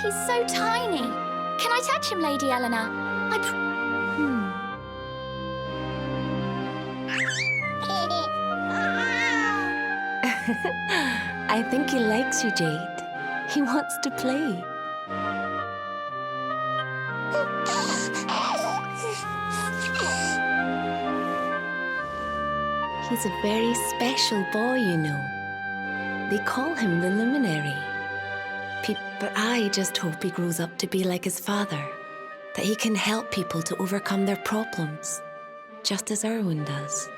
He's so tiny. Can I touch him, Lady Eleanor? I think he likes you, Jade. He wants to play. He's a very special boy, you know. They call him the Luminary. But I just hope he grows up to be like his father, that he can help people to overcome their problems, just as Erwin does.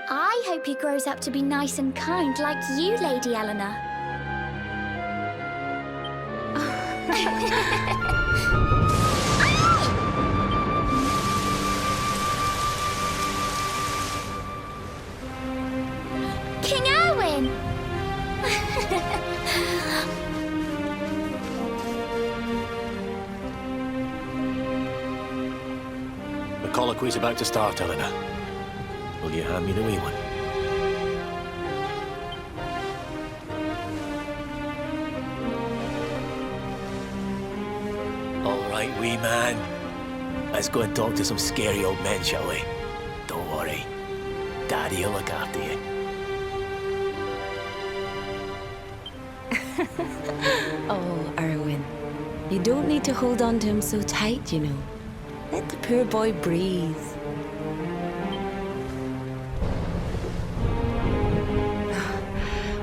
I hope he grows up to be nice and kind like you, Lady Eleanor. King Erwin! The colloquy's about to start, Eleanor. Will you hand me the wee one? All right, wee man. Let's go and talk to some scary old men, shall we? Don't worry. Daddy'll look after you. Oh, Erwin. You don't need to hold on to him so tight, you know. Let the poor boy breathe.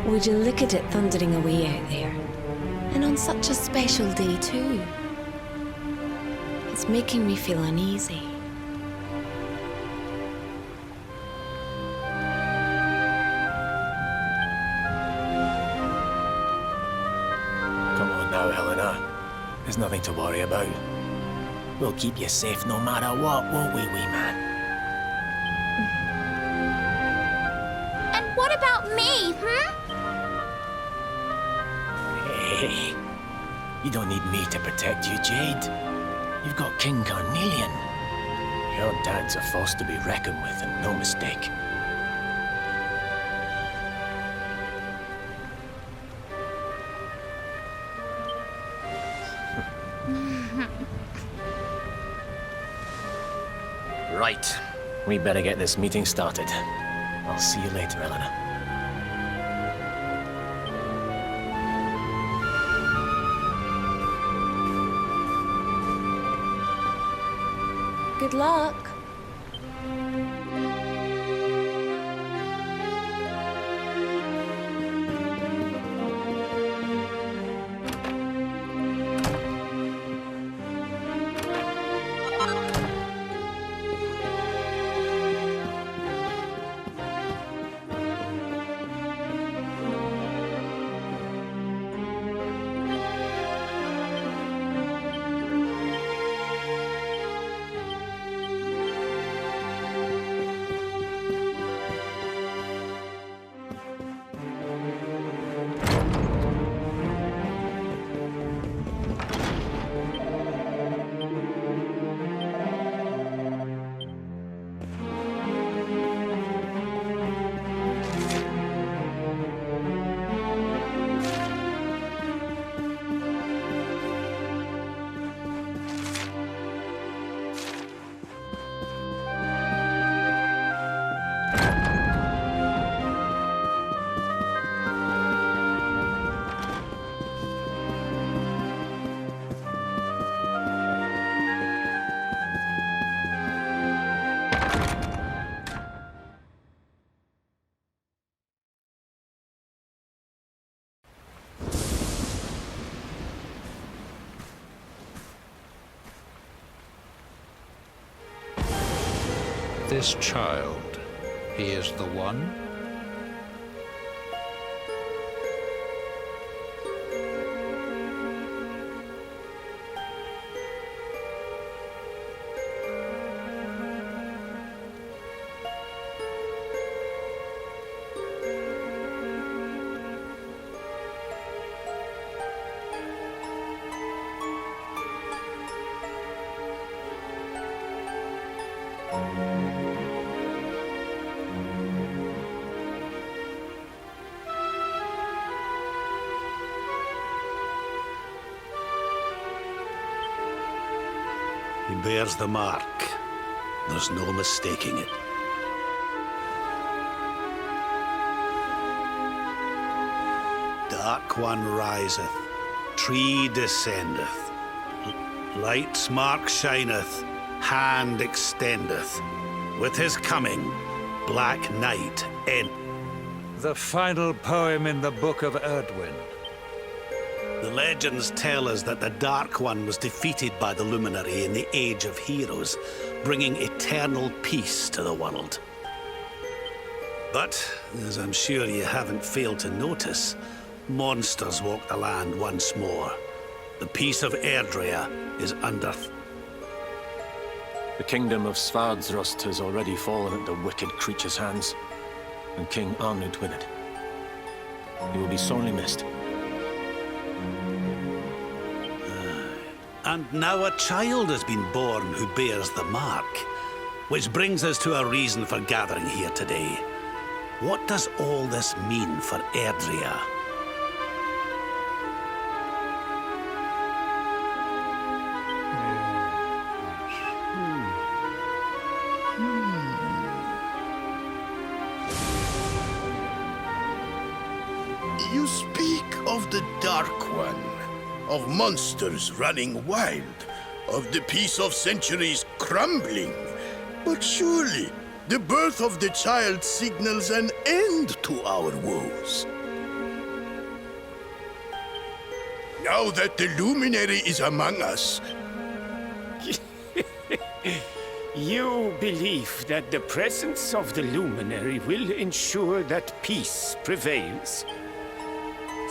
Would you look at it thundering away out there? And on such a special day, too. It's making me feel uneasy. Come on now, Eleanor. There's nothing to worry about. We'll keep you safe no matter what, won't we, wee man? And what about me, Hey, you don't need me to protect you, Jade. You've got King Carnelian. Your dad's a force to be reckoned with, and no mistake. Right. We better get this meeting started. I'll see you later, Eleanor. Good luck. This child, he is the one? one bears the mark. There's no mistaking it. Dark One riseth, tree descendeth, light's mark shineth, hand extendeth. With his coming, black night end. The final poem in the Book of Erdwin. The legends tell us that the Dark One was defeated by the Luminary in the Age of Heroes, bringing eternal peace to the world. But, as I'm sure you haven't failed to notice, monsters walk the land once more. The peace of Erdrea is under... The kingdom of Svardsrust has already fallen into wicked creatures' hands, and King Arnud with it. He will be sorely missed. And now a child has been born who bears the mark. Which brings us to a reason for gathering here today. What does all this mean for Erdrea? You speak of the Dark One, of monsters running wild, of the peace of centuries crumbling. But surely, the birth of the child signals an end to our woes. Now that the Luminary is among us, You believe that the presence of the Luminary will ensure that peace prevails?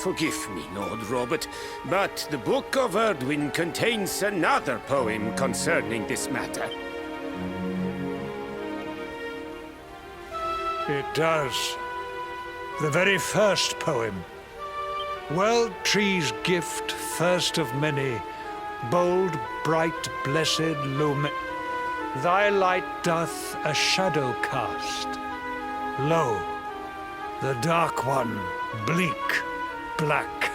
Forgive me, Lord Robert, but the Book of Erdwin contains another poem concerning this matter. It does. The very first poem. World tree's gift, first of many, bold, bright, blessed lumen. Thy light doth a shadow cast. Lo, the Dark One, bleak, black,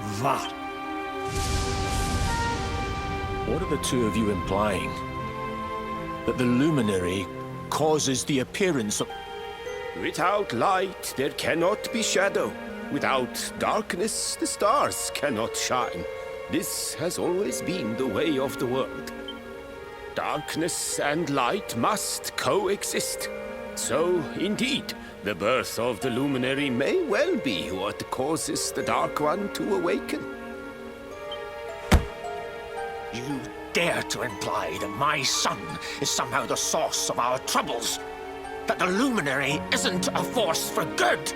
va. What are the two of you implying? That the Luminary causes the appearance of... Without light, there cannot be shadow. Without darkness, the stars cannot shine. This has always been the way of the world. Darkness and light must coexist. So, indeed, the birth of the Luminary may well be what causes the Dark One to awaken. You dare to imply that my son is somehow the source of our troubles? That the Luminary isn't a force for good?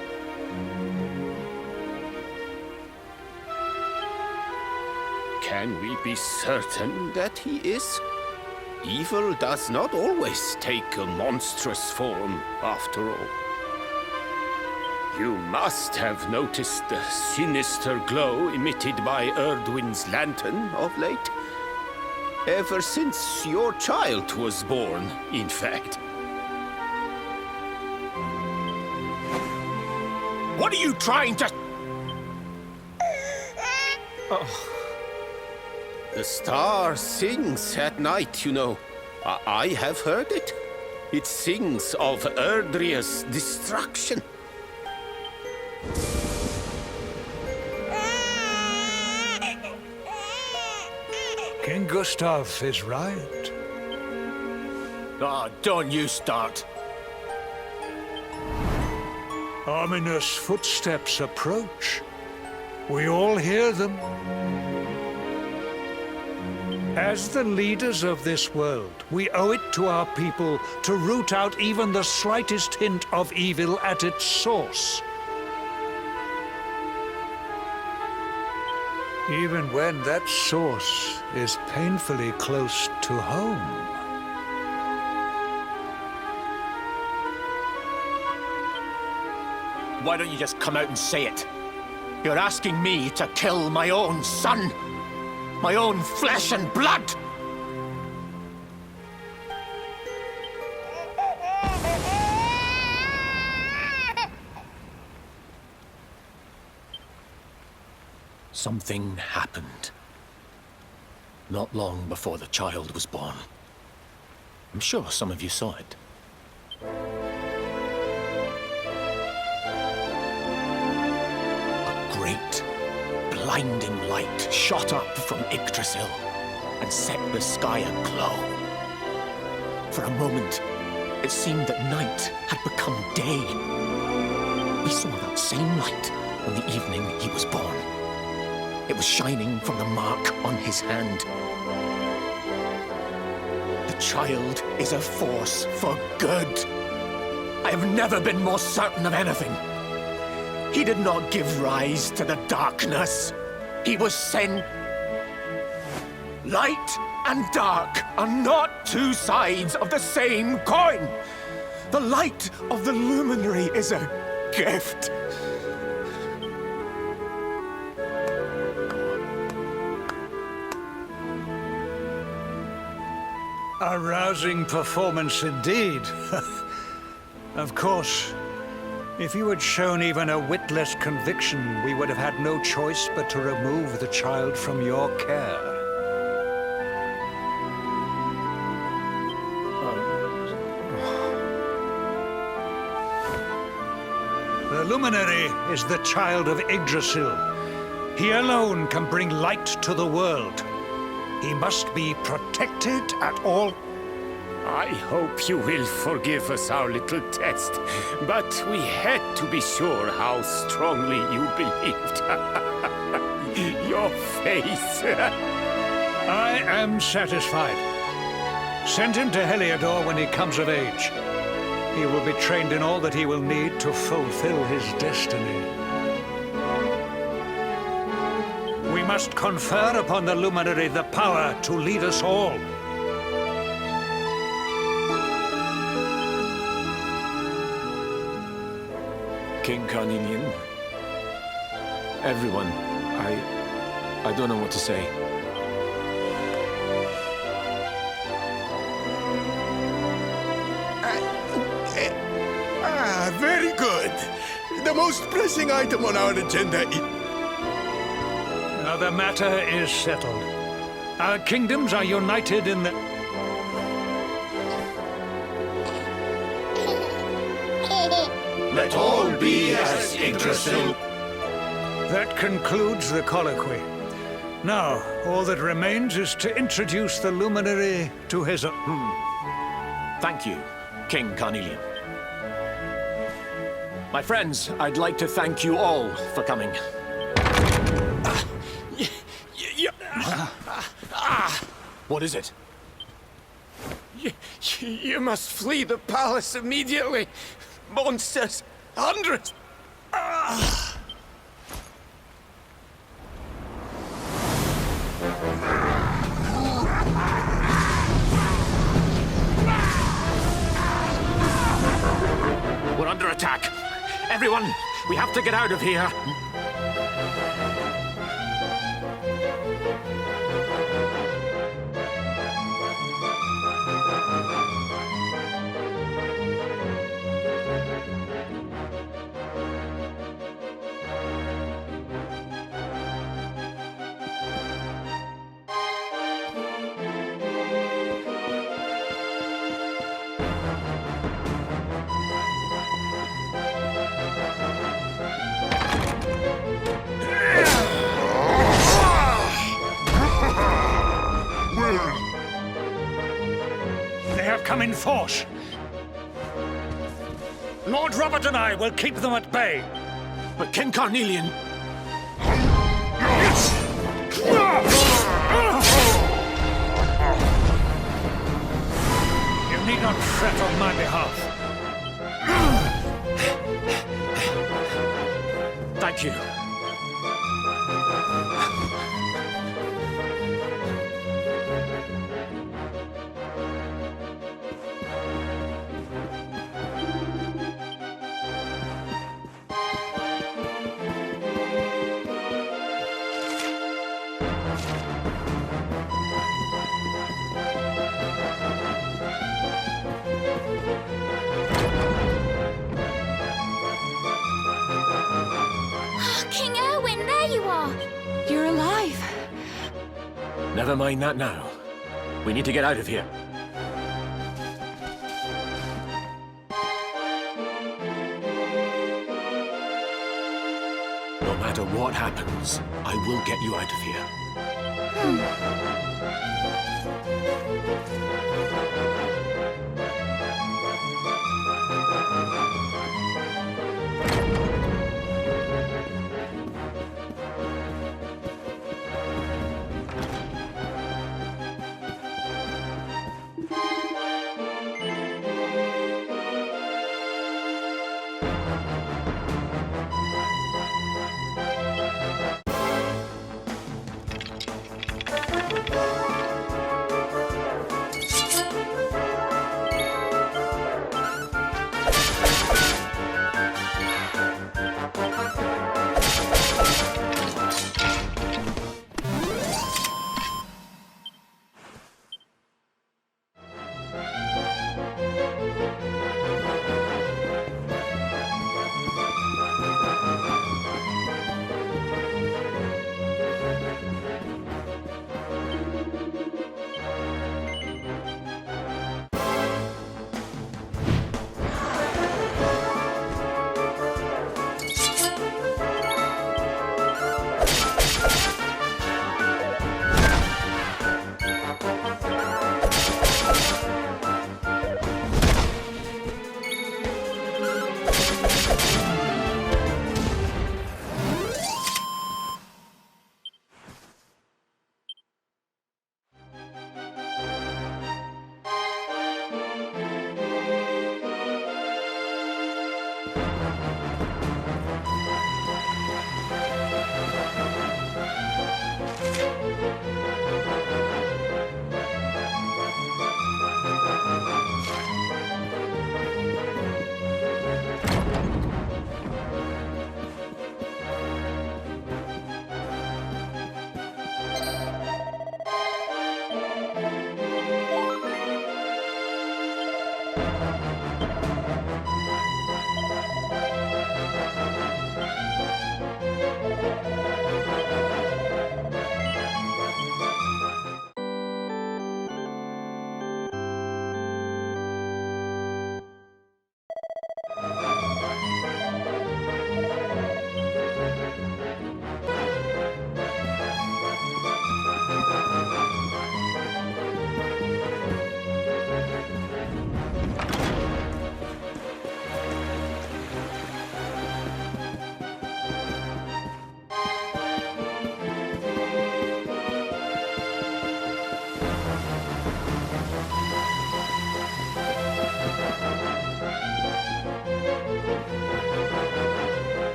Can we be certain that he is? Evil does not always take a monstrous form, after all. You must have noticed the sinister glow emitted by Erdwin's lantern of late. Ever since your child was born, in fact. What are you trying to... The star sings at night, you know. I have heard it. It sings of Erdrea's destruction. King Gustav is right. Oh, don't you start. Ominous footsteps approach. We all hear them. As the leaders of this world, we owe it to our people to root out even the slightest hint of evil at its source. Even when that source is painfully close to home. Why don't you just come out and say it? You're asking me to kill my own son. My own flesh and blood! Something happened. not long before the child was born. I'm sure some of you saw it. A great, blinding light shot up from Yggdrasil and set the sky aglow. For a moment, it seemed that night had become day. We saw that same light on the evening he was born. It was shining from the mark on his hand. The child is a force for good. I have never been more certain of anything. He did not give rise to the darkness. He was sent. Light and dark are not two sides of the same coin. The light of the luminary is a gift. A rousing performance indeed. Of course, if you had shown even a whit less conviction, we would have had no choice but to remove the child from your care. The luminary is the child of Yggdrasil. He alone can bring light to the world. He must be protected at all. I hope you will forgive us our little test, but we had to be sure how strongly you believed. Your face. I am satisfied. Send him to Heliodor when he comes of age. He will be trained in all that he will need to fulfill his destiny. We must confer upon the luminary the power to lead us all. King Carnelian, everyone, I don't know what to say. Very good. The most pressing item on our agenda is... Now the matter is settled. Our kingdoms are united in the... Let all be as Yggdrasil. That concludes the colloquy. Now, all that remains is to introduce the luminary to his... Thank you, King Carnelian. My friends, I'd like to thank you all for coming. What is it? You must flee the palace immediately. Monsters, hundreds. We're under attack. Everyone, we have to get out of here. They have come in force. Lord Robert and I will keep them at bay. But King Carnelian... You need not fret on my behalf. Thank you. King Erwin, there you are. You're alive. Never mind that now. We need to get out of here. No matter what happens, I will get you out of here.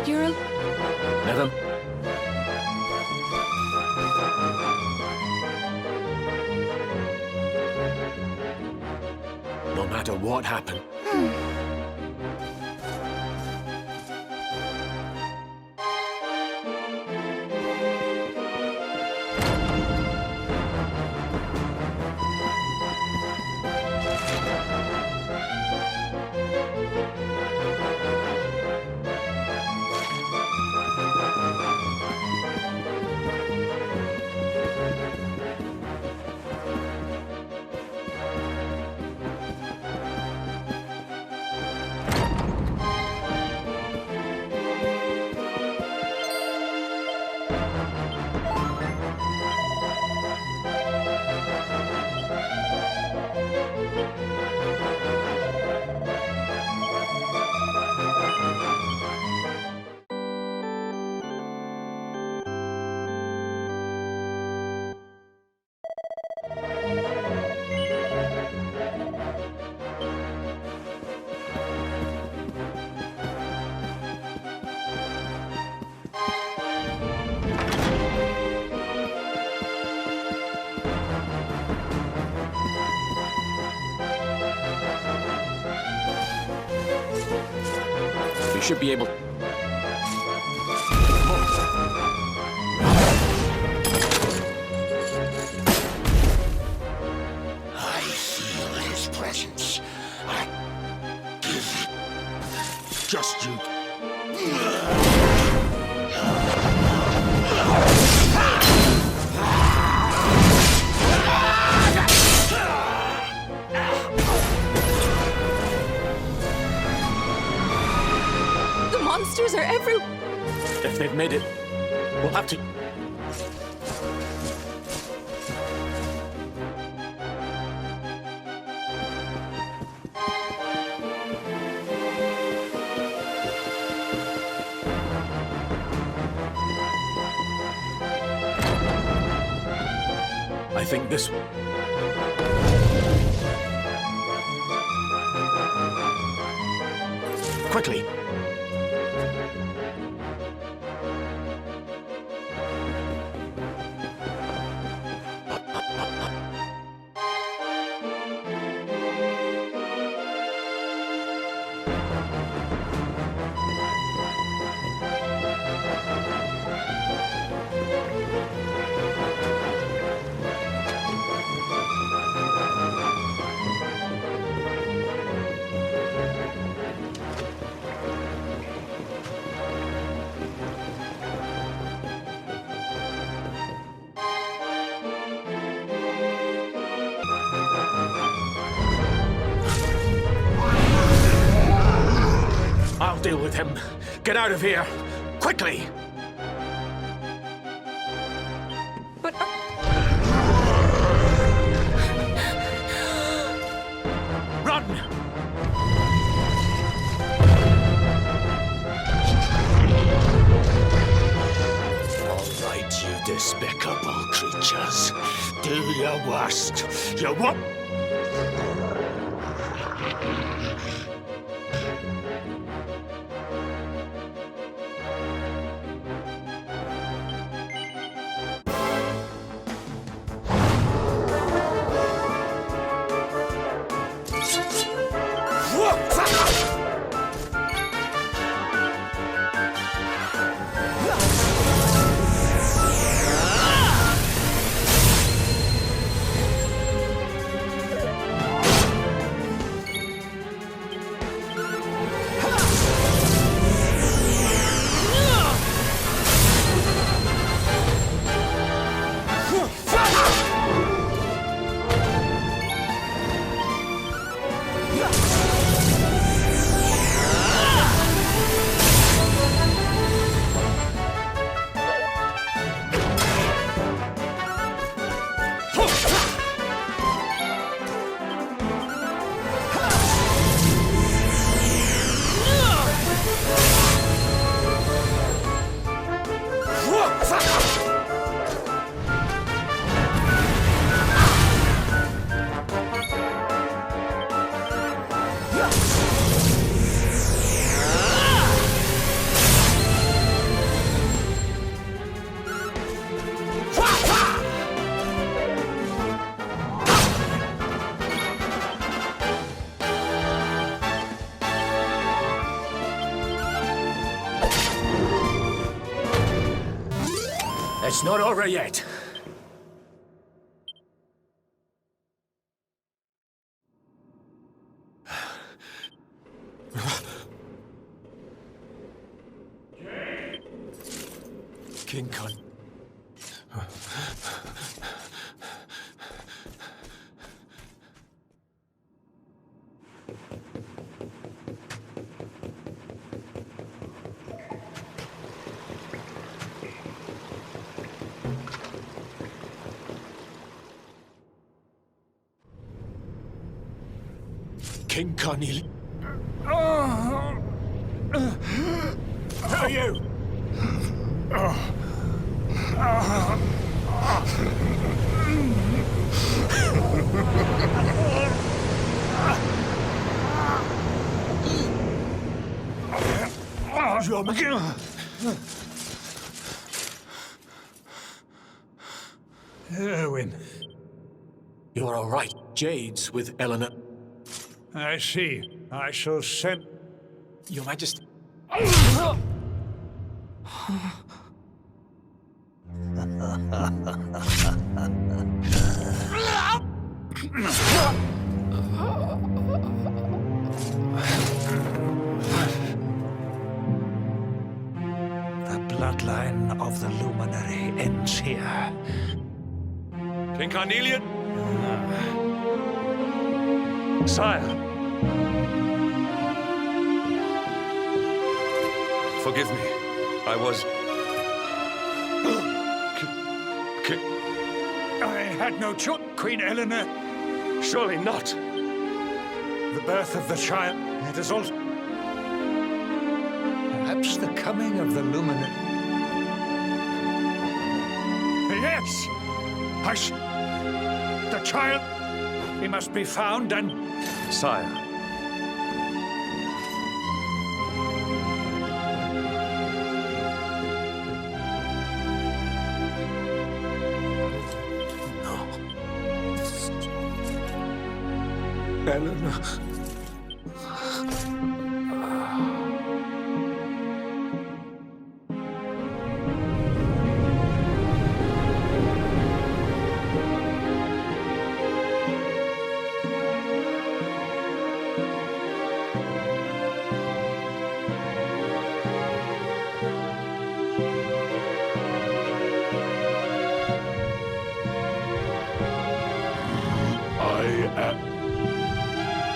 You're... Never. No matter what happened. should be able... I feel his presence. Just you. The monsters are everywhere. If they've made it, we'll have to... I think this... Quickly! I'll deal with him. Get out of here! Quickly! But Run! All right, you despicable creatures. Do your worst. You what? It's not over yet. King Khan. King Carnegie. Who are you? Erwin, You're all right. Jade's with Eleanor. I see. I shall send... Your Majesty. The bloodline of the Luminary ends here. King Carnelian? Sire, Forgive me. I was... I had no choice, Queen Eleanor. Surely not. The birth of the child, it is also... Perhaps the coming of the Luminary. Yes! The child, he must be found and... Sire. Eleanor.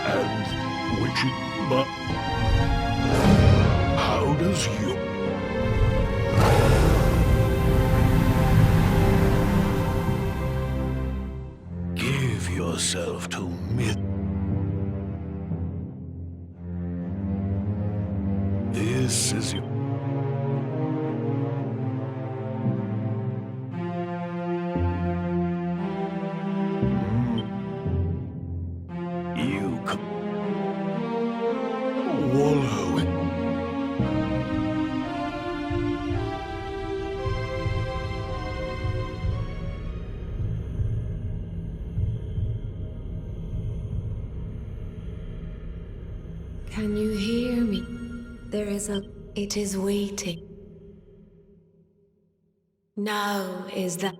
And which but how does you give yourself to me? This is you. You come wallowing. Can you hear me? There is a... It is waiting. Now is the...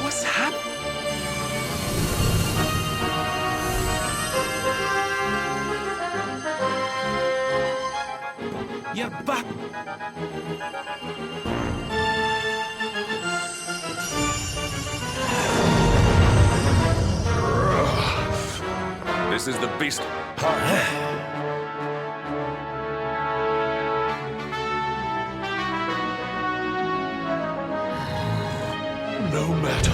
What's happening? You're back. This is the beast. No matter.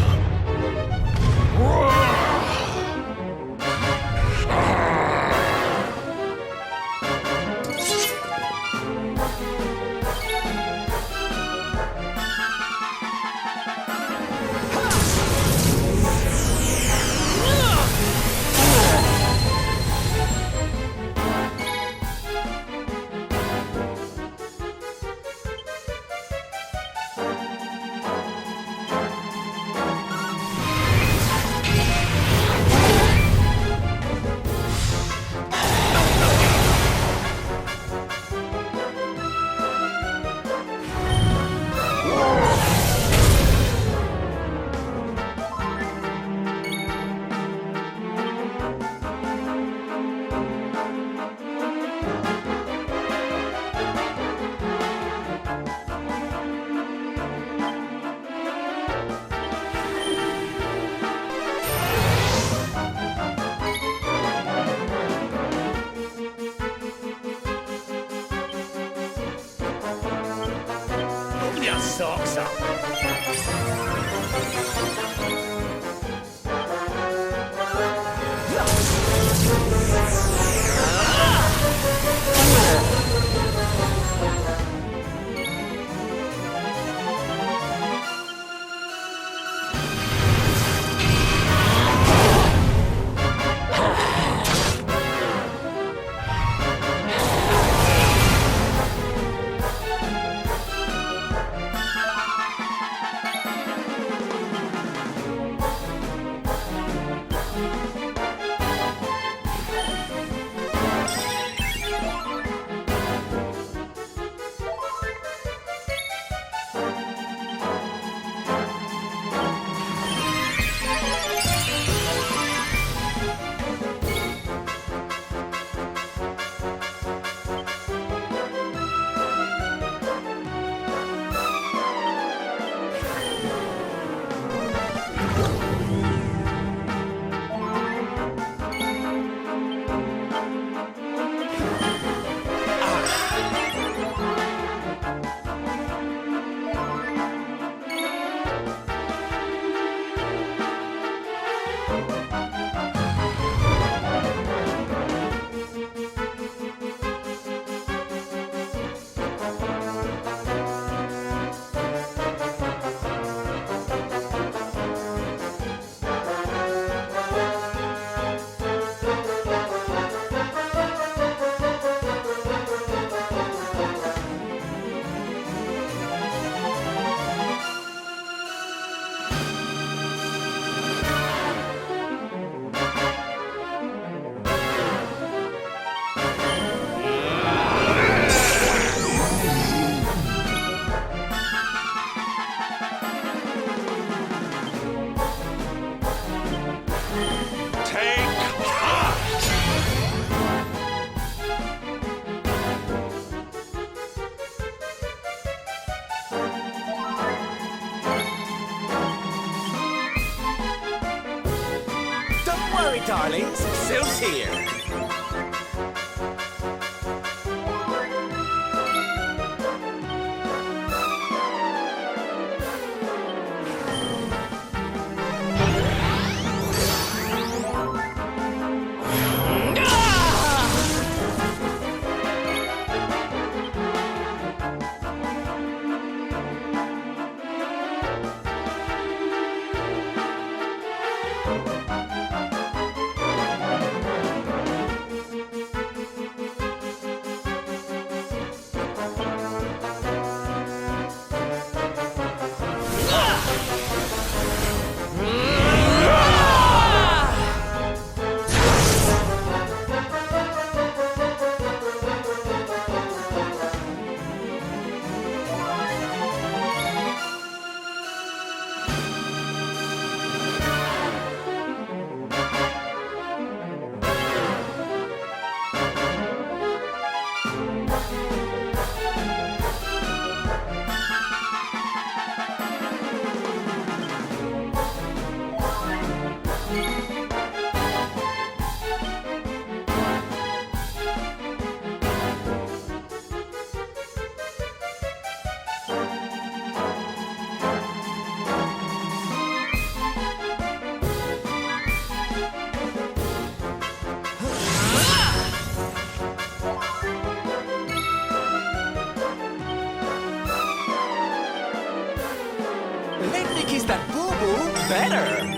Your socks up. worry, darlings. Syl's here. Let me kiss that boo-boo better.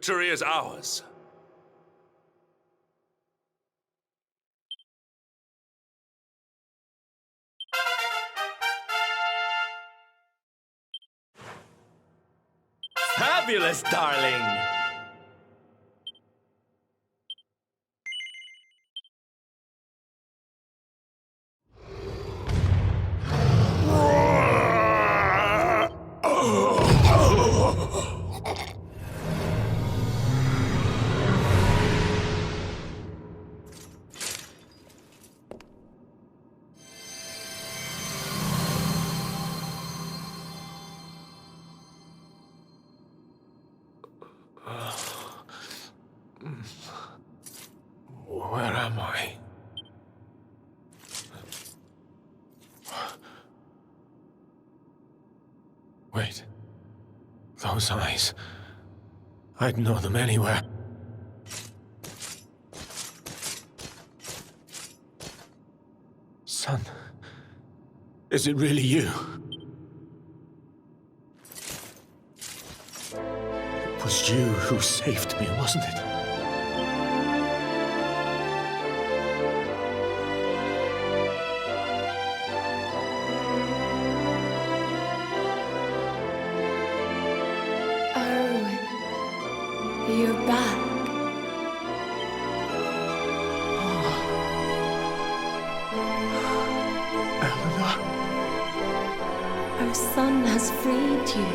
Victory is ours. Fabulous, darling! Where am I? Wait. Those eyes. I'd know them anywhere. Son. Is it really you? It was you who saved me, wasn't it? You're back. Eleanor? Our son has freed you.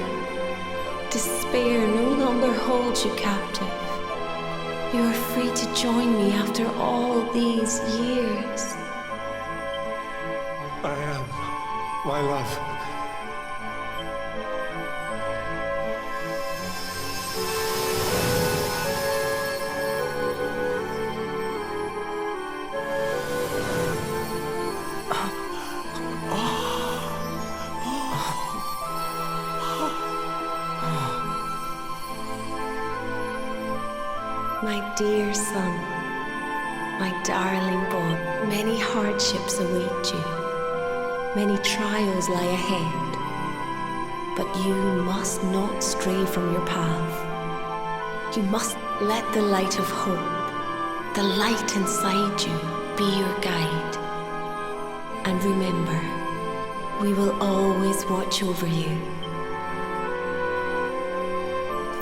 Despair no longer holds you captive. You are free to join me after all these years. I am, my love. My dear son, my darling boy, many hardships await you. Many trials lie ahead. But you must not stray from your path. You must let the light of hope, the light inside you, be your guide. And remember, we will always watch over you.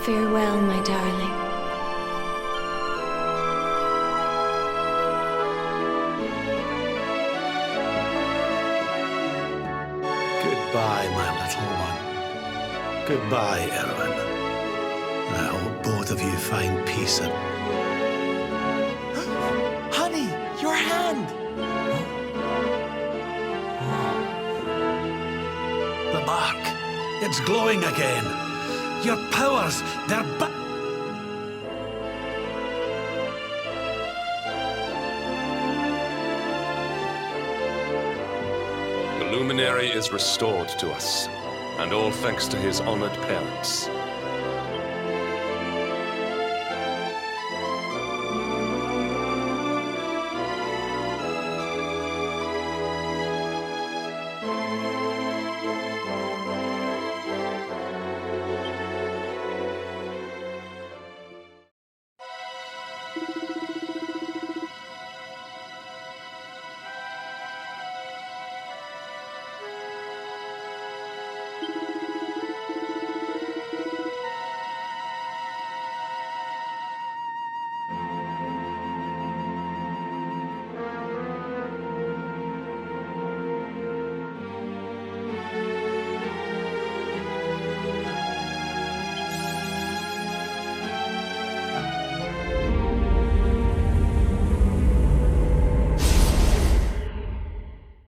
Farewell, my darling. Goodbye, my little one. Goodbye, Erwin. I hope both of you find peace and... Honey, your hand! The mark. It's glowing again. Your powers, they're back. The luminary is restored to us, and all thanks to his honored parents.